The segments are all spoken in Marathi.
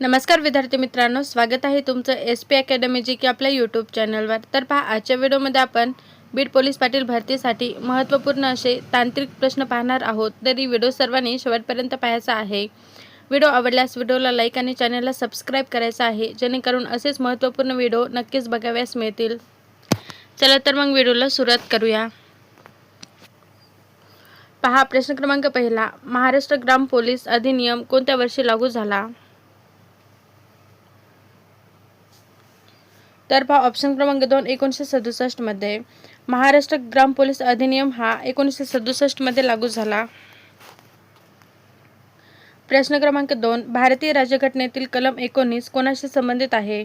नमस्कार विद्यार्थी मित्रांनो, स्वागत आहे तुमचं SP अकॅडमी जी की आपल्या यूट्यूब चॅनलवर। तर पहा, आजच्या व्हिडिओमध्ये आपण बीड पोलीस पाटील भरतीसाठी महत्त्वपूर्ण असे तांत्रिक प्रश्न पाहणार आहोत। तरी व्हिडिओ सर्वांनी शेवटपर्यंत पाहायचा आहे। व्हिडिओ आवडल्यास व्हिडिओला लाईक आणि चॅनलला सबस्क्राईब करायचं आहे, जेणेकरून असेच महत्त्वपूर्ण व्हिडिओ नक्कीच बघाव्यास मिळतील। चला तर मग व्हिडिओला सुरुवात करूया। पहा, प्रश्न क्रमांक पहिला, महाराष्ट्र ग्राम पोलीस अधिनियम कोणत्या वर्षी लागू झाला? तर पहा, ऑप्शन क्रमांक 2 1967 मध्ये। महाराष्ट्र ग्राम पोलीस अधिनियम हा 1967 मध्ये लागू झाला। प्रश्न क्रमांक 2, भारतीय राज्यघटनेतील कलम 19 कोणाशी संबंधित आहे?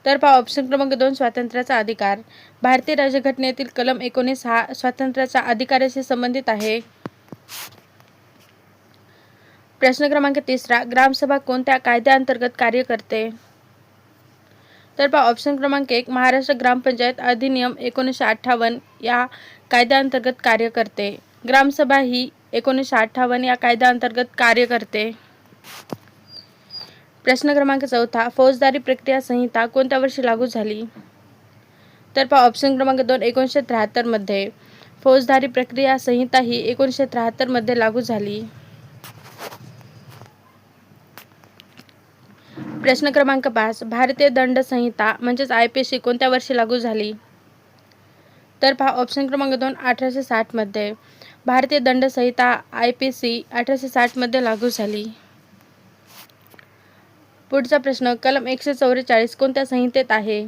तर पहा, ऑप्शन क्रमांक 2 स्वातंत्र्याचा अधिकार। भारतीय राज्यघटनेतील कलम 19 हा स्वातंत्र्याच्या अधिकाराशी संबंधित आहे। प्रश्न क्रमांक 3, ग्रामसभा कोणत्या कायद्याअंतर्गत कार्य करते? तर पहा, ऑप्शन क्रमांक 1 महाराष्ट्र ग्रामपंचायत अधिनियम 1958 या कायद्याअंतर्गत कार्य करते। ग्रामसभा ही 1958 या कायद्याअंतर्गत कार्य करते। प्रश्न क्रमांक 4, फौजदारी प्रक्रिया संहिता कोणत्या वर्षी लागू झाली? तर पहा, ऑप्शन क्रमांक 2 1973 मध्ये। फौजदारी प्रक्रिया संहिता ही 1973 मध्ये लागू झाली। प्रश्न क्रमांक 5, भारतीय दंड संहिता म्हणजेच IPC कोणत्या वर्षी लागू झाली? तर पहा, ऑप्शन क्रमांक 2 1860 मध्ये। भारतीय दंड संहिता IPC 1860 मध्ये लागू झाली। पुढचा प्रश्न, कलम 144 कोणत्या संहितेत आहे?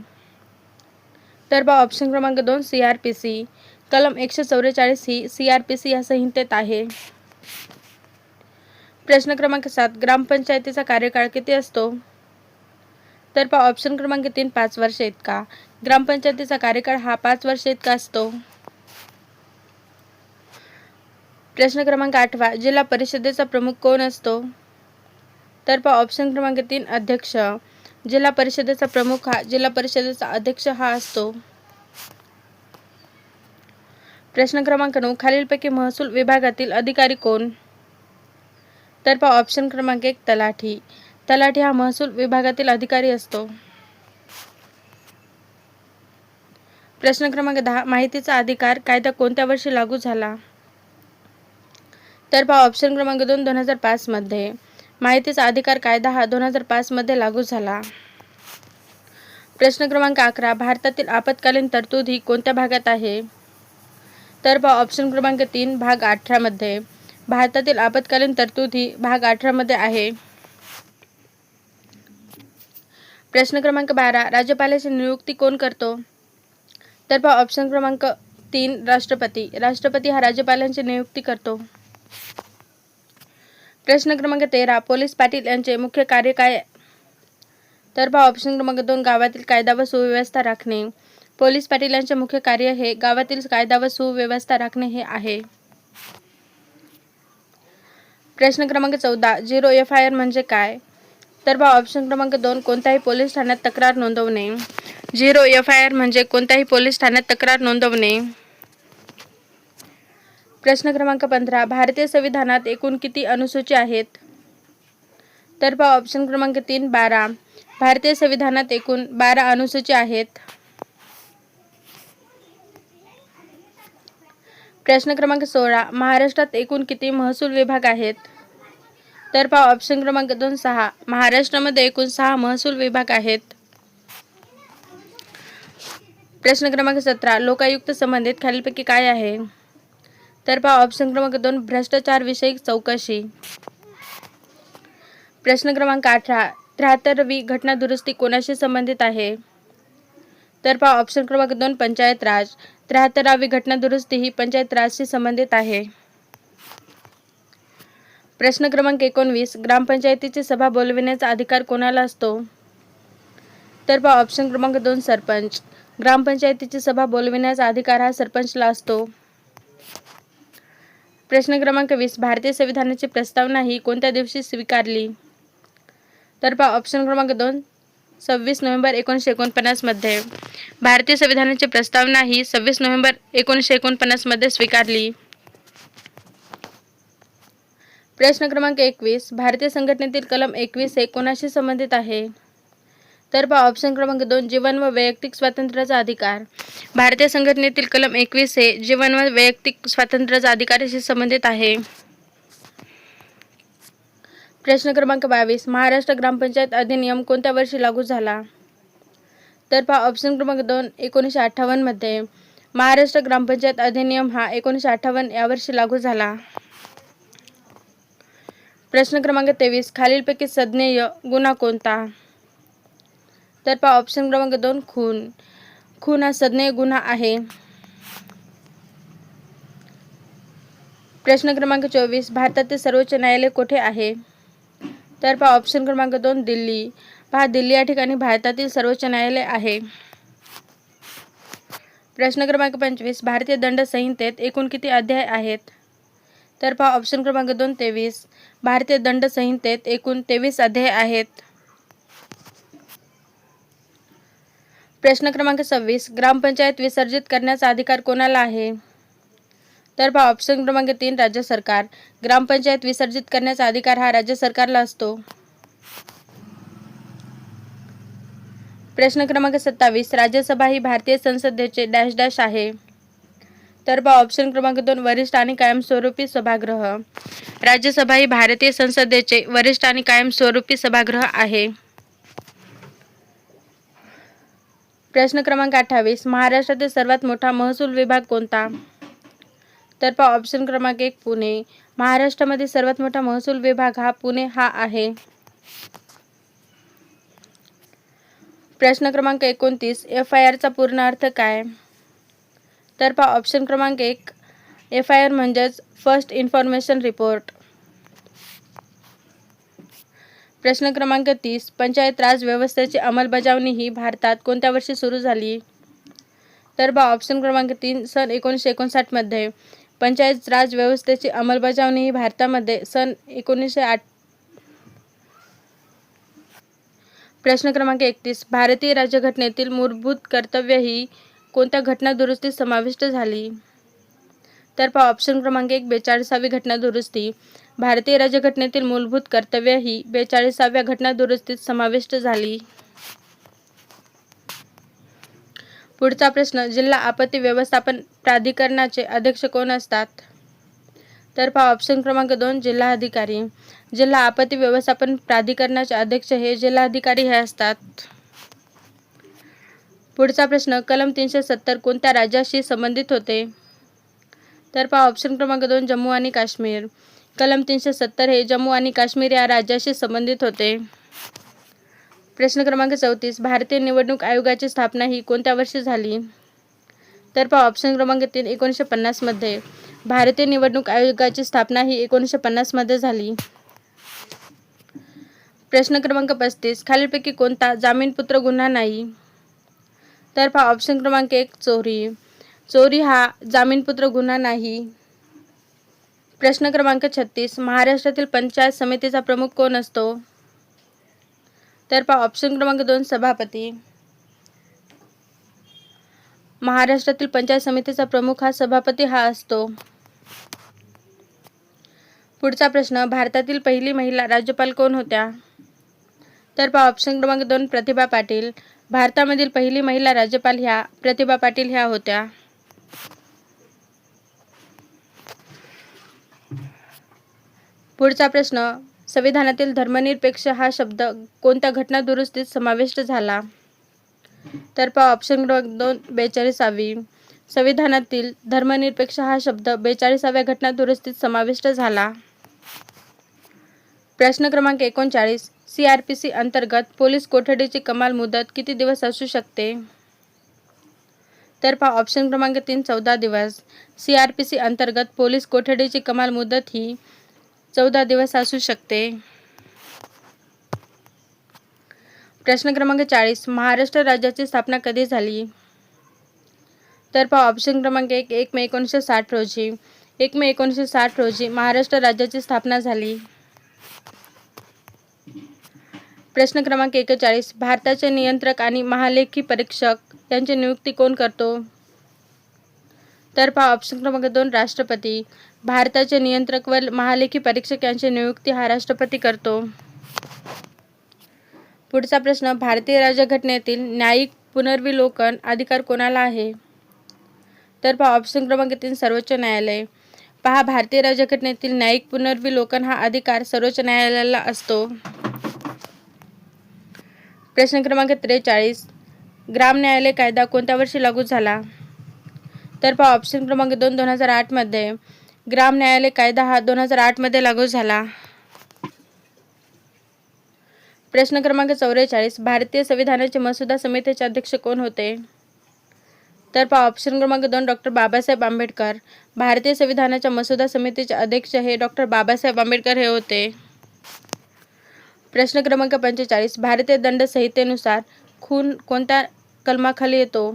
तर पहा, ऑप्शन क्रमांक 2 CRPC। कलम 144 ही CRPC या संहितेत आहे। प्रश्न क्रमांक 7, ग्रामपंचायतीचा कार्यकाळ किती असतो? तर पहा, ऑप्शन क्रमांक 3 5 वर्षे इतका। ग्रामपंचायतीचा कार्यकाळ हा 5 वर्षे इतका असतो। प्रश्न क्रमांक 8, जिल्हा परिषदेचा प्रमुख कोण असतो? तर पहा, ऑप्शन क्रमांक 3 अध्यक्ष। जिल्हा परिषदेचा प्रमुख हा जिल्हा परिषदेचा अध्यक्ष हा असतो। प्रश्न क्रमांक 9, खालीलपैकी महसूल विभागातील अधिकारी कोण? तर पहा, ऑप्शन क्रमांक 1 तलाठी। तलाठी हा महसूल विभागातील अधिकारी असतो। प्रश्न क्रमांक 10, माहितीचा अधिकार कायदा कोणत्या वर्षी लागू झाला? तर पहा, ऑप्शन क्रमांक 2 2005 मध्ये। माहितीचा अधिकार कायदा हा 2005 मध्ये लागू झाला। प्रश्न क्रमांक 11, भारतातील आपत्कालीन तरतूद ही कोणत्या भागात आहे? तर पहा, ऑप्शन क्रमांक 3 भाग 18 मध्ये। भारतातील आपत्कालीन तरतूद ही भाग 18 मध्ये आहे। प्रश्न क्रमांक 12, राज्यपालाची नियुक्ती कोण करतो? तर पहा, ऑप्शन क्रमांक 3 राष्ट्रपती। राष्ट्रपती हा राज्यपालांची नियुक्ती करतो। प्रश्न क्रमांक 13, पोलीस पाटील यांचे मुख्य कार्य काय? तर पहा, ऑप्शन क्रमांक 2 गावातील कायदा व सुव्यवस्था राखणे। पोलीस पाटील यांचे मुख्य कार्य हे गावातील कायदा व सुव्यवस्था राखणे हे आहे। प्रश्न क्रमांक 14, झिरो FIR म्हणजे काय? तर पहा, ऑप्शन क्रमांक 2 कोणत्याही पोलीस ठाण्यात तक्रार नोंदवणे। झिरो FIR म्हणजे कोणत्याही पोलीस ठाण्यात तक्रार नोंदवणे। प्रश्न क्रमांक 15, भारतीय संविधानात एकूण किती अनुसूची आहेत? तर पहा, ऑप्शन क्रमांक 3 12। भारतीय संविधानात एकूण 12 अनुसूची आहेत। प्रश्न क्रमांक 16, महाराष्ट्रात एकूण किती महसूल विभाग आहेत? तर पहा, ऑप्शन क्रमांक 2 6। महाराष्ट्रामध्ये एकूण 6 महसूल विभाग आहेत। प्रश्न क्रमांक 17, लोकायुक्त संबंधित खालीलपैकी काय आहे? तर पहा, ऑप्शन क्रमांक 2 भ्रष्टाचार विषयक चौकशी। प्रश्न क्रमांक 18, 73वी घटना दुरुस्ती कोणाशी संबंधित आहे? तर पहा, ऑप्शन क्रमांक 2 पंचायत राज। 73वी घटना दुरुस्ती ही पंचायत राजशी संबंधित आहे। प्रश्न क्रमांक 19, ग्रामपंचायतीची सभा बोलविण्याचा अधिकार कोणाला असतो? तर पहा, ऑप्शन क्रमांक 2 सरपंच। ग्रामपंचायतीची सभा बोलविण्याचा अधिकार हा सरपंचला असतो। प्रश्न क्रमांक 20, भारतीय संविधानाची प्रस्तावना ही कोणत्या दिवशी स्वीकारली? तर पहा, ऑप्शन क्रमांक 2 26 नोव्हेंबर 1949 मध्ये। भारतीय संविधानाची प्रस्तावना ही 26 नोव्हेंबर 1949 मध्ये स्वीकारली। प्रश्न क्रमांक 21 भारतीय संघटनेतील कलम 21 हे कोणाशी संबंधित आहे? तर पहा ऑप्शन क्रमांक 2 जीवन व वैयक्तिक स्वातंत्र्याचा अधिकार. भारतीय संघटनेतील कलम 21 हे जीवन व वैयक्तिक स्वातंत्र्याचा अधिकाराशी संबंधित आहे. प्रश्न क्रमांक 22 महाराष्ट्र ग्रामपंचायत अधिनियम कोणत्या वर्षी लागू झाला? तर पहा ऑप्शन क्रमांक 2 1958 मध्ये. महाराष्ट्र ग्रामपंचायत अधिनियम हा 1958 या वर्षी लागू झाला. प्रश्न क्रमांक 23 खालीलपैकी संज्ञेय गुन्हा कोणता? तर पहा ऑप्शन क्रमांक 2 खून. खून हा संज्ञेय गुन्हा आहे. प्रश्न क्रमांक 24 भारतातील सर्वोच्च न्यायालय कोठे आहे? तर पहा ऑप्शन क्रमांक 2 दिल्ली. पहा दिल्ली या ठिकाणी भारतातील सर्वोच्च न्यायालय आहे. प्रश्न क्रमांक 25 भारतीय दंड संहितेत एकूण किती अध्याय आहेत? तर पहा ऑप्शन क्रमांक 2 23. भारतीय दंड संहितेत एकूण 23 अध्याय आहेत. प्रश्न क्रमांक 26 ग्रामपंचायत विसर्जित करण्याचा अधिकार कोणाला आहे? तर पहा ऑप्शन क्रमांक 3 राज्य सरकार. ग्रामपंचायत विसर्जित करण्याचा अधिकार हा राज्य सरकारला असतो. प्रश्न क्रमांक 27 राज्यसभा ही भारतीय संसदेचे डॅश डॅश आहे. तर पहा ऑप्शन क्रमांक 2 वरिष्ठ आणि कायमस्वरूपी सभागृह. राज्यसभा ही भारतीय संसदेचे वरिष्ठ आणि कायमस्वरूपी सभागृह आहे. प्रश्न क्रमांक 28 महाराष्ट्रातील सर्वात मोठा महसूल विभाग कोणता? तर पहा ऑप्शन क्रमांक 1 पुणे. महाराष्ट्रामध्ये सर्वात मोठा महसूल विभाग हा पुणे हा आहे. प्रश्न क्रमांक 29 FIR चा पूर्ण अर्थ काय? तर पहा ऑप्शन क्रमांक 1 FIR म्हणजेच फर्स्ट इन्फॉर्मेशन रिपोर्ट. प्रश्न क्रमांक 30 पंचायत राज व्यवस्थेची अंमलबजावणी ही भारतात कोणत्या वर्षी सुरू झाली? तर पहा ऑप्शन क्रमांक 3 सन 1959 मध्ये. पंचायत राज व्यवस्थेची अंमलबजावणी ही भारतामध्ये सन 1908. प्रश्न क्रमांक 31 भारतीय राज्यघटनेतील मूलभूत कर्तव्य ही कोणत्या घटना दुरुस्तीत समाविष्ट झाली? तर पहा ऑप्शन क्रमांक 1 42वी घटना दुरुस्ती. भारतीय राज्यघटनेतील मूलभूत कर्तव्य ही 42व्या घटना दुरुस्तीत समाविष्ट झाली. पुढचा प्रश्न जिल्हा आपत्ती व्यवस्थापन प्राधिकरणाचे अध्यक्ष कोण असतात? तर पहा ऑप्शन क्रमांक 2 जिल्हाधिकारी. जिल्हा आपत्ती व्यवस्थापन प्राधिकरणाचे अध्यक्ष हे जिल्हाधिकारी हे असतात. पुढचा प्रश्न कलम 370 कोणत्या राज्याशी संबंधित होते? तर पहा ऑप्शन क्रमांक 2 जम्मू आणि काश्मीर. कलम 370 हे जम्मू आणि काश्मीर या राज्याशी संबंधित होते. प्रश्न क्रमांक 34 भारतीय निवडणूक आयोगाची स्थापना ही कोणत्या वर्षी झाली? तर पहा ऑप्शन क्रमांक 3 1950 मध्ये. भारतीय निवडणूक आयोगाची स्थापना ही 1950 मध्ये झाली. प्रश्न क्रमांक 35 खालीलपैकी कोणता जामीनपुत्र गुन्हा नाही? तर पहा ऑप्शन क्रमांक 1 चोरी. चोरी हा जामीनपुत्र गुन्हा नाही. प्रश्न क्रमांक 36 महाराष्ट्रातील पंचायत समितीचा प्रमुख कोण असतो? तर पहा ऑप्शन क्रमांक 2 सभापती. महाराष्ट्रातील पंचायत समितीचा प्रमुख हा सभापती हा असतो. पुढचा प्रश्न भारतातील पहिली महिला राज्यपाल कोण होत्या? तर पहा ऑप्शन क्रमांक 2 प्रतिभा पाटील. भारतामधील पहिली महिला राज्यपाल ह्या प्रतिभा पाटील ह्या होत्या. पुढचा प्रश्न संविधानातील धर्मनिरपेक्ष हा शब्द कोणत्या घटना दुरुस्तीत समाविष्ट झाला? तर पहा ऑप्शन क्रमांक 2 42वी. संविधानातील धर्मनिरपेक्ष हा शब्द 42व्या घटना दुरुस्तीत समाविष्ट झाला. प्रश्न क्रमांक 39 CRPC अंतर्गत पोलीस कोठडीची कमाल मुदत किती दिवस असू शकते? तर पहा ऑप्शन क्रमांक 3 14 दिवस. CRPC अंतर्गत पोलीस कोठडीची कमाल मुदत ही 14 दिवस असू शकते. प्रश्न क्रमांक 40 महाराष्ट्र राज्याची स्थापना कधी झाली? तर पहा ऑप्शन क्रमांक 1 मे 1960 रोजी. 1 मे 1960 रोजी महाराष्ट्र राज्याची स्थापना झाली. प्रश्न क्रमांक 41 भारताचे नियंत्रक आणि महालेखी परीक्षक यांची नियुक्ती कोण करतो? तर पहा ऑप्शन क्रमांक 2 राष्ट्रपती. भारताचे नियंत्रक व महालेखी परीक्षक यांची नियुक्ती हा राष्ट्रपती करतो. पुढचा प्रश्न, भारतीय राज्यघटनेतील न्यायिक पुनर्विलोकन अधिकार कोणाला आहे? तर पहा ऑप्शन क्रमांक 3 सर्वोच्च न्यायालय. पहा भारतीय राज्यघटनेतील न्यायिक पुनर्विलोकन हा अधिकार सर्वोच्च न्यायालयाला असतो. प्रश्न क्रमांक 43 ग्राम न्यायालय कायदा कोणत्या वर्षी लागू झाला? तर पहा ऑप्शन क्रमांक 2 2008 मध्ये. ग्राम न्यायालय कायदा हा 2008 मध्ये लागू झाला. प्रश्न क्रमांक 44 भारतीय संविधानाचे मसुदा समितीचे अध्यक्ष कोण होते? तर पहा ऑप्शन क्रमांक 2 डॉक्टर बाबासाहेब आंबेडकर. भारतीय संविधानाच्या मसुदा समितीचे अध्यक्ष हे डॉक्टर बाबासाहेब आंबेडकर हे होते. प्रश्न क्रमांक 45 भारतीय दंड संहितेनुसार खून कोणत्या कलमाखाली येतो?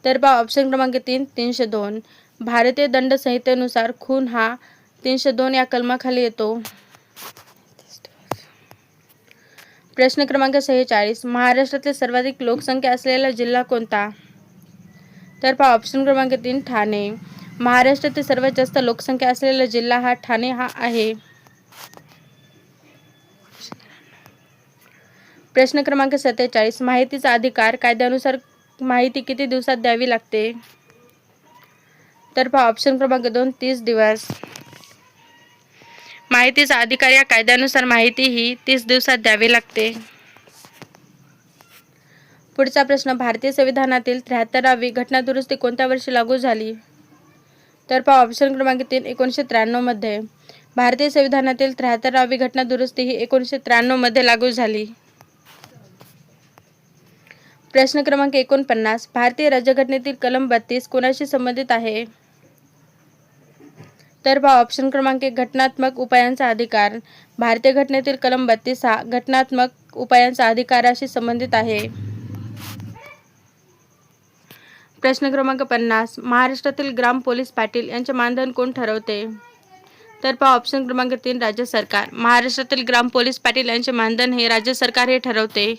तर पहा ऑप्शन क्रमांक 3 302. भारतीय दंड संहितेनुसार खून हा 302 या कलमाखाली येतो. प्रश्न क्रमांक 46 महाराष्ट्रातील सर्वाधिक लोकसंख्या असलेला जिल्हा कोणता? तर पहा ऑप्शन क्रमांक 3 ठाणे. महाराष्ट्रातील सर्वात जास्त लोकसंख्या असलेला जिल्हा हा ठाणे हा आहे. प्रश्न क्रमांक 47 माहितीचा अधिकार कायद्यानुसार माहिती किती दिवसात द्यावी लागते? तर पहा ऑप्शन क्रमांक 2 30 दिवस. माहितीचा अधिकार या कायद्यानुसार माहिती ही 30 दिवसात द्यावी लागते. पुढचा प्रश्न भारतीय संविधानातील 73वी घटनादुरुस्ती कोणत्या वर्षी लागू झाली? तर पहा ऑप्शन क्रमांक 3 1993 मध्ये. भारतीय संविधानातील 73वी घटनादुरुस्ती ही 1993 मध्ये लागू झाली. प्रश्न क्रमांक 49 भारतीय राज्यघटनेतील कलम 32 कोणाशी संबंधित आहे? तर पहा ऑप्शन क्रमांक 1 घटनात्मक उपायांचा अधिकार. भारतीय घटनेतील कलम 32 हा घटनात्मक उपायांचा अधिकाराशी संबंधित आहे. प्रश्न क्रमांक 50 महाराष्ट्रातील ग्राम पोलीस पाटील यांचे मानधन कोण ठरवते? तर पहा ऑप्शन क्रमांक 3 राज्य सरकार. महाराष्ट्रातील ग्राम पोलीस पाटील यांचे मानधन हे राज्य सरकार हे ठरवते.